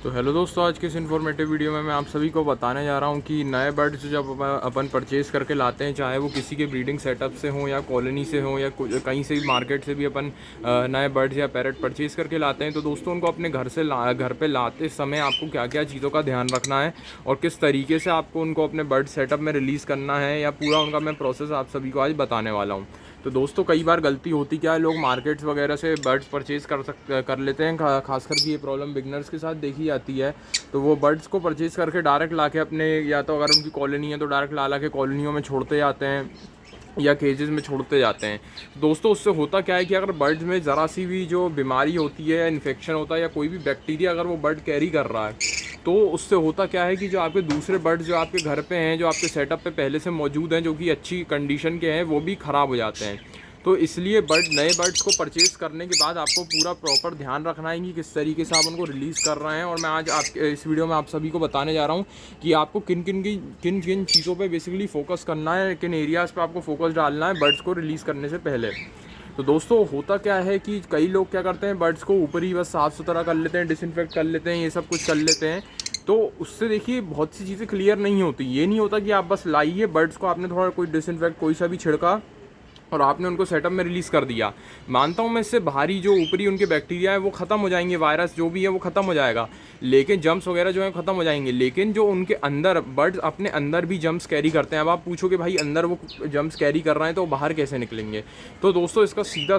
तो हेलो दोस्तों, आज के इस इन्फॉर्मेटिव वीडियो में मैं आप सभी को बताने जा रहा हूं कि नए बर्ड्स जब अपन परचेज़ करके लाते हैं, चाहे वो किसी के ब्रीडिंग सेटअप से हों या कॉलोनी से हों या कहीं से भी मार्केट से भी अपन नए बर्ड्स या पैरट परचेज़ करके लाते हैं, तो दोस्तों उनको अपने घर पे लाते समय आपको क्या क्या चीज़ों का ध्यान रखना है और किस तरीके से आपको उनको अपने बर्ड सेटअप में रिलीज़ करना है, या पूरा उनका मैं प्रोसेस आप सभी को आज बताने वाला हूँ। तो दोस्तों कई बार गलती होती क्या है, लोग मार्केट्स वगैरह से बर्ड्स परचेज़ कर लेते हैं। खासकर कि ये प्रॉब्लम बिगनर्स के साथ देखी जाती है। तो वो बर्ड्स को परचेज़ करके डायरेक्ट लाके अपने, या तो अगर उनकी कॉलोनी है तो डायरेक्ट ला के कॉलोनियों में छोड़ते जाते हैं या केजेस में छोड़ते जाते हैं। दोस्तों उससे होता क्या है कि अगर बर्ड्स में ज़रा सी भी जो बीमारी होती है या इन्फेक्शन होता है या कोई भी बैक्टीरिया अगर वो बर्ड कैरी कर रहा है, तो उससे होता क्या है कि जो आपके दूसरे बर्ड्स जो आपके घर पे हैं, जो आपके सेटअप पे पहले से मौजूद हैं, जो कि अच्छी कंडीशन के हैं, वो भी ख़राब हो जाते हैं। तो इसलिए नए बर्ड्स को परचेज़ करने के बाद आपको पूरा प्रॉपर ध्यान रखना है कि किस तरीके से आप उनको रिलीज़ कर रहे हैं। और मैं आज आप इस वीडियो में आप सभी को बताने जा रहा हूँ कि आपको किन किन चीज़ों पे बेसिकली फ़ोकस करना है, किन एरियाज़ पे आपको फ़ोकस डालना है बर्ड्स को रिलीज़ करने से पहले। तो दोस्तों होता क्या है कि कई लोग क्या करते हैं, बर्ड्स को ऊपर ही बस साफ़ सुथरा कर लेते हैं, डिसइंफेक्ट कर लेते हैं, ये सब कुछ कर लेते हैं। तो उससे देखिए बहुत सी चीज़ें क्लियर नहीं होती। ये नहीं होता कि आप बस लाइए बर्ड्स को, आपने थोड़ा कोई डिसइंफेक्ट कोई सा भी छिड़का और आपने उनको सेटअप में रिलीज़ कर दिया। मानता हूँ मैं, इससे बाहरी जो ऊपरी उनके बैक्टीरिया है वो ख़त्म हो जाएंगे, वायरस जो भी है वो ख़त्म हो जाएगा, लेकिन जम्स वगैरह जो है ख़त्म हो जाएंगे। लेकिन जो उनके अंदर बर्ड्स अपने अंदर भी जम्स कैरी करते हैं। अब आप पूछोगे भाई अंदर वो जम्स कैरी कर रहे हैं तो बाहर कैसे निकलेंगे? तो दोस्तों इसका सीधा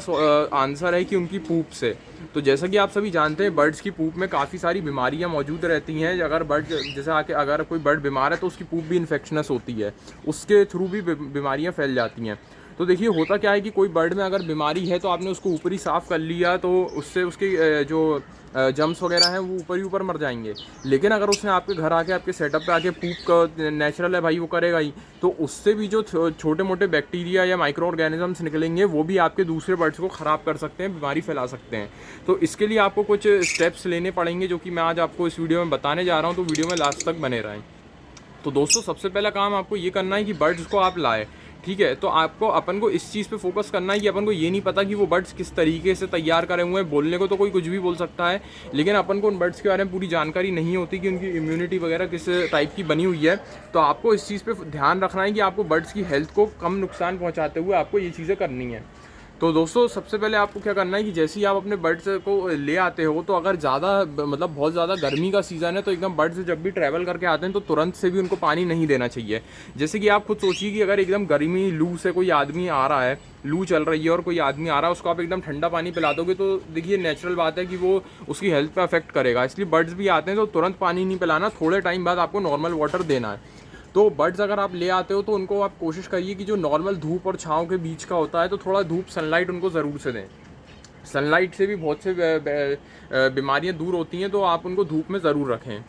आंसर है कि उनकी पूप से। तो जैसा कि आप सभी जानते हैं, बर्ड्स की पूप में काफ़ी सारी बीमारियां मौजूद रहती हैं। अगर बर्ड जैसे आके अगर कोई बर्ड बीमार है तो उसकी पूप भी इन्फेक्शनस होती है, उसके थ्रू भी बीमारियां फैल जाती हैं। तो देखिए होता क्या है कि कोई बर्ड में अगर बीमारी है तो आपने उसको ऊपर ही साफ़ कर लिया, तो उससे उसके जो जम्स वगैरह हैं वो ऊपर ही ऊपर मर जाएंगे। लेकिन अगर उसने आपके घर आके आपके सेटअप पे आके पूप का, नेचुरल है भाई वो करेगा ही, तो उससे भी जो छोटे मोटे बैक्टीरिया या माइक्रो ऑर्गेनिजम्स निकलेंगे वो भी आपके दूसरे बर्ड्स को ख़राब कर सकते हैं, बीमारी फैला सकते हैं। तो इसके लिए आपको कुछ स्टेप्स लेने पड़ेंगे, जो कि मैं आज आपको इस वीडियो में बताने जा रहा हूँ। तो वीडियो में लास्ट तक बने रहें। तो दोस्तों सबसे पहला काम आपको ये करना है कि बर्ड्स को आप लाए, ठीक है। तो आपको अपन को इस चीज़ पे फोकस करना है कि अपन को ये नहीं पता कि वो बर्ड्स किस तरीके से तैयार करे हुए हैं। बोलने को तो कोई कुछ भी बोल सकता है, लेकिन अपन को उन बर्ड्स के बारे में पूरी जानकारी नहीं होती कि उनकी इम्यूनिटी वगैरह किस टाइप की बनी हुई है। तो आपको इस चीज़ पे ध्यान रखना है कि आपको बर्ड्स की हेल्थ को कम नुकसान पहुँचाते हुए आपको ये चीज़ें करनी है। तो दोस्तों सबसे पहले आपको क्या करना है कि जैसे ही आप अपने बर्ड्स को ले आते हो, तो अगर ज़्यादा मतलब बहुत ज़्यादा गर्मी का सीज़न है तो एकदम बर्ड्स जब भी ट्रैवल करके आते हैं तो तुरंत से भी उनको पानी नहीं देना चाहिए। जैसे कि आप खुद सोचिए कि अगर एकदम गर्मी लू से कोई आदमी आ रहा है, लू चल रही है और कोई आदमी आ रहा है, उसको आप एकदम ठंडा पानी पिला दोगे तो देखिए नेचुरल बात है कि वो उसकी हेल्थ पे अफेक्ट करेगा। इसलिए बर्ड्स भी आते हैं तो तुरंत पानी नहीं पिलाना, थोड़े टाइम बाद आपको नॉर्मल वाटर देना है। तो बर्ड्स अगर आप ले आते हो तो उनको आप कोशिश करिए कि जो नॉर्मल धूप और छाँव के बीच का होता है, तो थोड़ा धूप सनलाइट उनको ज़रूर से दें। सनलाइट से भी बहुत से बीमारियां दूर होती हैं, तो आप उनको धूप में ज़रूर रखें।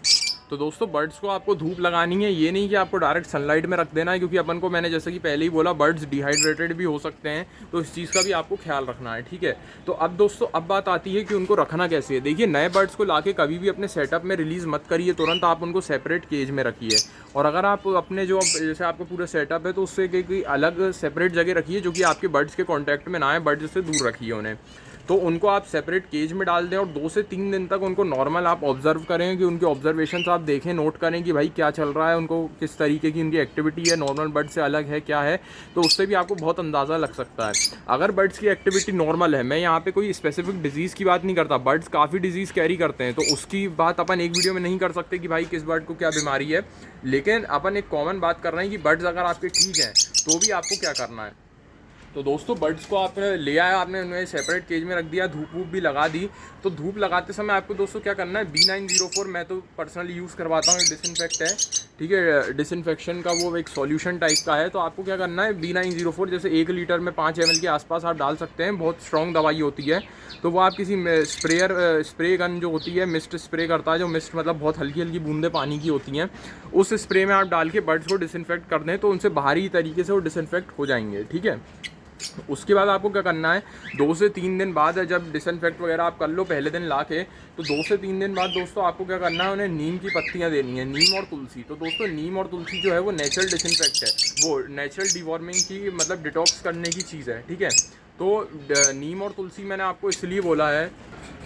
तो दोस्तों बर्ड्स को आपको धूप लगानी है, ये नहीं कि आपको डायरेक्ट सनलाइट में रख देना है, क्योंकि अपन को मैंने जैसे कि पहले ही बोला बर्ड्स डिहाइड्रेटेड भी हो सकते हैं। तो इस चीज़ का भी आपको ख्याल रखना है, ठीक है। तो अब दोस्तों अब बात आती है कि उनको रखना कैसे है। देखिए नए बर्ड्स को लाके कभी भी अपने सेटअप में रिलीज़ मत करिए, तुरंत आप उनको सेपरेट केज में रखिए। और अगर आप अपने जो जैसे आपका पूरा सेटअप है तो उससे कोई अलग सेपरेट जगह रखिए, जो कि आपके बर्ड्स के कॉन्टैक्ट में ना आए, बर्ड्स से दूर रखिए उन्हें। तो उनको आप सेपरेट केज में डाल दें और 2 से 3 दिन तक उनको नॉर्मल आप ऑब्जर्व करें, कि उनके ऑब्जर्वेशंस आप देखें, नोट करें कि भाई क्या चल रहा है, उनको किस तरीके की उनकी एक्टिविटी है, नॉर्मल बर्ड से अलग है क्या है। तो उससे भी आपको बहुत अंदाज़ा लग सकता है। अगर बर्ड्स की एक्टिविटी नॉर्मल है, मैं यहाँ पे कोई स्पेसिफिक डिजीज़ की बात नहीं करता, बर्ड्स काफ़ी डिजीज़ कैरी करते हैं, तो उसकी बात अपन एक वीडियो में नहीं कर सकते कि भाई किस बर्ड को क्या बीमारी है। लेकिन अपन एक कॉमन बात कर रहे हैं कि बर्ड्स अगर आपके ठीक हैं तो भी आपको क्या करना है। तो दोस्तों बर्ड्स को आपने ले आया, आपने उन्हें सेपरेट केज में रख दिया, धूप वूप भी लगा दी। तो धूप लगाते समय आपको दोस्तों क्या करना है, B904 मैं तो पर्सनली यूज़ करवाता हूँ, डिसइंफेक्ट है, ठीक है। डिसइंफेक्शन का वो एक सॉल्यूशन टाइप का है। तो आपको क्या करना है, B904 जैसे 1 लीटर में 5 ml के आसपास आप डाल सकते हैं, बहुत स्ट्रॉन्ग दवाई होती है। तो वो आप किसी स्प्रे गन जो होती है, मिस्ट स्प्रे करता है, जो मिस्ट मतलब बहुत हल्की हल्की बूंदें पानी की होती हैं, उस स्प्रे में आप डाल के बर्ड्स को डिसइंफेक्ट कर दें, तो उनसे बाहरी तरीके से वो डिसइंफेक्ट हो जाएंगे, ठीक है। उसके बाद आपको क्या करना है, 2 से 3 दिन बाद जब डिसइंफेक्ट वगैरह आप कर लो पहले दिन ला के, तो 2 से 3 दिन बाद दोस्तों आपको क्या करना है, उन्हें नीम की पत्तियां देनी है, नीम और तुलसी। तो दोस्तों नीम और तुलसी जो है वो नेचुरल डिसइंफेक्ट है, वो नेचुरल डिवॉर्मिंग की मतलब डिटॉक्स करने की चीज़ है, ठीक है। तो नीम और तुलसी मैंने आपको इसलिए बोला है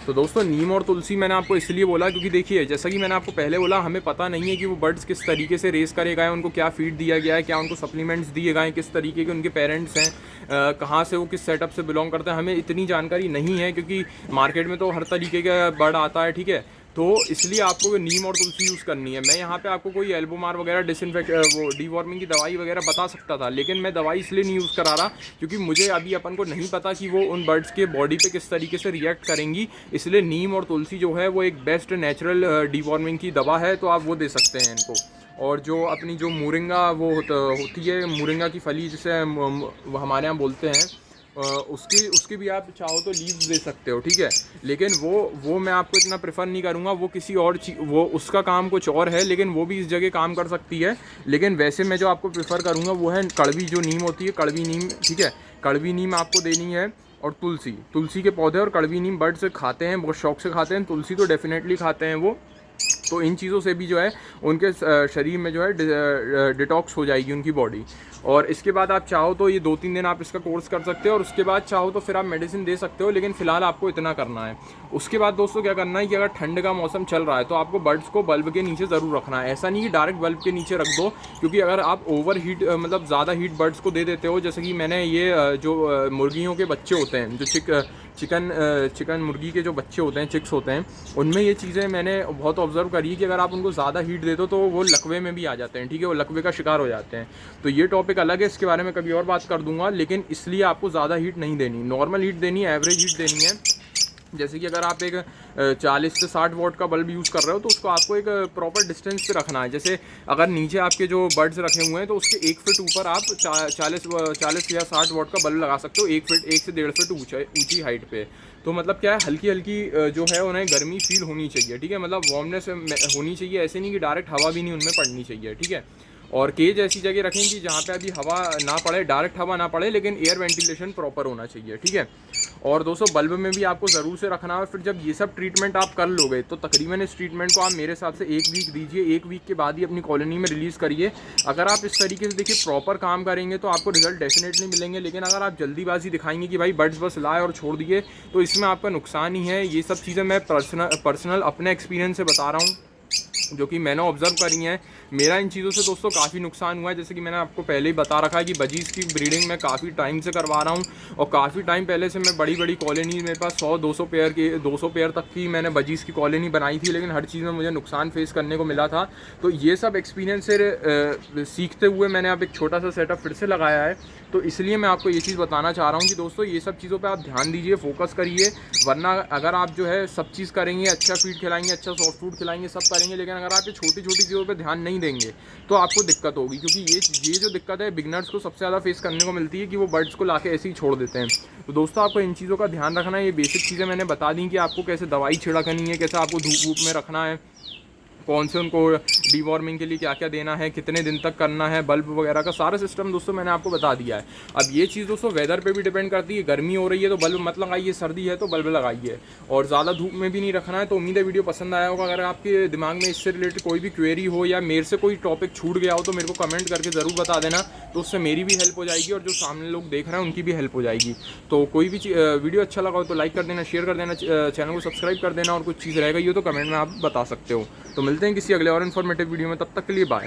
तो दोस्तों नीम और तुलसी मैंने आपको इसलिए बोला क्योंकि देखिए जैसा कि मैंने आपको पहले बोला, हमें पता नहीं है कि वो बर्ड्स किस तरीके से रेस करे गए हैं, उनको क्या फीड दिया गया है, क्या उनको सप्लीमेंट्स दिए गए हैं, किस तरीके के उनके पेरेंट्स हैं, कहाँ से वो किस सेटअप से बिलोंग करते हैं, हमें इतनी जानकारी नहीं है क्योंकि मार्केट में तो हर तरीके का बर्ड आता है, ठीक है। तो इसलिए आपको नीम और तुलसी यूज़ करनी है। मैं यहाँ पे आपको कोई एल्बोमार वगैरह वो डीवॉर्मिंग की दवाई वगैरह बता सकता था, लेकिन मैं दवाई इसलिए नहीं यूज़ करा रहा क्योंकि मुझे अभी अपन को नहीं पता कि वो उन बर्ड्स के बॉडी पे किस तरीके से रिएक्ट करेंगी। इसलिए नीम और तुलसी जो है वो एक बेस्ट नेचुरल डीवॉर्मिंग की दवा है, तो आप वो दे सकते हैं इनको। और जो अपनी जो मोरिंगा वो होती है, मोरिंगा की फली जिसे हमारे यहाँ बोलते हैं, उसकी भी आप चाहो तो लीव्स दे सकते हो, ठीक है। लेकिन वो मैं आपको इतना प्रेफर नहीं करूँगा, वो किसी और वो उसका काम कुछ और है, लेकिन वो भी इस जगह काम कर सकती है। लेकिन वैसे मैं जो आपको प्रेफर करूँगा वो है कड़वी जो नीम होती है, कड़वी नीम, ठीक है। कड़वी नीम आपको देनी है, और तुलसी के पौधे और कड़वी नीम बर्ड्स खाते हैं, बहुत शौक से खाते हैं। तुलसी तो डेफिनेटली खाते हैं वो। तो इन चीज़ों से भी जो है उनके शरीर में जो है डिटॉक्स हो जाएगी उनकी बॉडी। और इसके बाद आप चाहो तो ये 2-3 दिन आप इसका कोर्स कर सकते हो, और उसके बाद चाहो तो फिर आप मेडिसिन दे सकते हो, लेकिन फ़िलहाल आपको इतना करना है। उसके बाद दोस्तों क्या करना है कि अगर ठंड का मौसम चल रहा है तो आपको बर्ड्स को बल्ब के नीचे ज़रूर रखना है। ऐसा नहीं कि डायरेक्ट बल्ब के नीचे रख दो, क्योंकि अगर आप ओवर हीट मतलब ज़्यादा हीट बर्ड्स को दे देते हो, जैसे कि मैंने ये जो मुर्गियों के बच्चे होते हैं, जो चिकन मुर्गी के जो बच्चे होते हैं, चिक्स होते हैं, उनमें ये चीज़ें मैंने बहुत ऑब्जर्व करी है कि अगर आप उनको ज़्यादा हीट दे दो तो वो लकवे में भी आ जाते हैं, ठीक है, वो लकवे का शिकार हो जाते हैं। तो ये टॉपिक अलग है, इसके बारे में कभी और बात कर दूंगा। लेकिन इसलिए आपको ज़्यादा हीट नहीं देनी, नॉर्मल हीट देनी है, एवरेज हीट देनी है। जैसे कि अगर आप एक 40 से 60 वॉट का बल्ब यूज़ कर रहे हो तो उसको आपको एक प्रॉपर डिस्टेंस पे रखना है। जैसे अगर नीचे आपके जो बर्ड्स रखे हुए हैं तो उसके 1 फीट ऊपर आप 40 या 60 वॉट का बल्ब लगा सकते हो, 1 से 1.5 फीट ऊंची हाइट पे। तो मतलब क्या है, हल्की हल्की जो है उन्हें गर्मी फील होनी चाहिए, ठीक है, मतलब वार्मनेस होनी चाहिए, ऐसे नहीं कि डायरेक्ट हवा भी नहीं उनमें पड़नी चाहिए, ठीक है। और केज ऐसी जगह रखेंगे जहाँ पे अभी हवा ना पड़े, डायरेक्ट हवा ना पड़े, लेकिन एयर वेंटिलेशन प्रॉपर होना चाहिए, ठीक है। और दोस्तों बल्ब में भी आपको ज़रूर से रखना है। फिर जब ये सब ट्रीटमेंट आप कर लोगे तो तकरीबन इस ट्रीटमेंट को आप मेरे हिसाब से 1 वीक दीजिए, 1 वीक के बाद ही अपनी कॉलोनी में रिलीज़ करिए। अगर आप इस तरीके से देखिए प्रॉपर काम करेंगे तो आपको रिजल्ट डेफिनेटली मिलेंगे। लेकिन अगर आप जल्दीबाजी दिखाएंगे कि भाई बर्ड्स बस लाए और छोड़ दिए, तो इसमें आपका नुकसान ही है। ये सब चीज़ें मैं पर्सनल अपने एक्सपीरियंस से बता रहा हूँ, जो कि मैंने ऑब्जर्व करी हैं। मेरा इन चीज़ों से दोस्तों काफ़ी नुकसान हुआ है। जैसे कि मैंने आपको पहले ही बता रखा है कि बजीज़ की ब्रीडिंग मैं काफ़ी टाइम से करवा रहा हूँ, और काफ़ी टाइम पहले से मैं बड़ी बड़ी कॉलोनी, मेरे पास 100-200 पेयर तक की मैंने बजीज़ की कॉलोनी बनाई थी, लेकिन हर चीज़ में मुझे नुकसान फेस करने को मिला था। तो ये सब एक्सपीरियंस से सीखते हुए मैंने अब एक छोटा सा सेटअप फिर से लगाया है। तो इसलिए मैं आपको ये चीज़ बताना चाह रहा हूँ कि दोस्तों ये सब चीज़ों पे आप ध्यान दीजिए, फोकस करिए। वरना अगर आप जो है सब चीज़ करेंगे, अच्छा फीड खिलाएंगे, अच्छा सॉफ्ट फूड खिलाएंगे, सब करेंगे, लेकिन अगर आप ये छोटी छोटी चीज़ों पे ध्यान नहीं देंगे तो आपको दिक्कत होगी। क्योंकि ये जो दिक्कत है बिगनर्स को सबसे ज़्यादा फेस करने को मिलती है कि वो बर्ड्स को लाके ऐसे ही छोड़ देते हैं। तो दोस्तों आपको इन चीज़ों का ध्यान रखना है। ये बेसिक चीज़ें मैंने बता दी कि आपको कैसे दवाई छिड़कनी है, कैसे आपको धूप वूप में रखना है, कौन से उनको डीवॉर्मिंग के लिए क्या क्या देना है, कितने दिन तक करना है, बल्ब वगैरह का सारा सिस्टम दोस्तों मैंने आपको बता दिया है। अब ये चीज़ दोस्तों वेदर पे भी डिपेंड करती है। गर्मी हो रही है तो बल्ब मत लगाइए, सर्दी है तो बल्ब लगाइए, और ज़्यादा धूप में भी नहीं रखना है। तो उम्मीद है वीडियो पसंद आया होगा। अगर आपके दिमाग में इससे रिलेटेड कोई भी क्वेरी हो या मेरे से कोई टॉपिक छूट गया हो तो मेरे को कमेंट करके ज़रूर बता देना, तो उससे मेरी भी हेल्प हो जाएगी और जो सामने लोग देख रहे हैं उनकी भी हेल्प हो जाएगी। तो कोई भी वीडियो अच्छा लगा हो तो लाइक कर देना, शेयर कर देना, चैनल को सब्सक्राइब कर देना, और कुछ चीज़ रह गई हो तो कमेंट में आप बता सकते हो। तो मिलते हैं किसी अगले और इन्फॉर्मेटिव वीडियो में, तब तक के लिए बाय।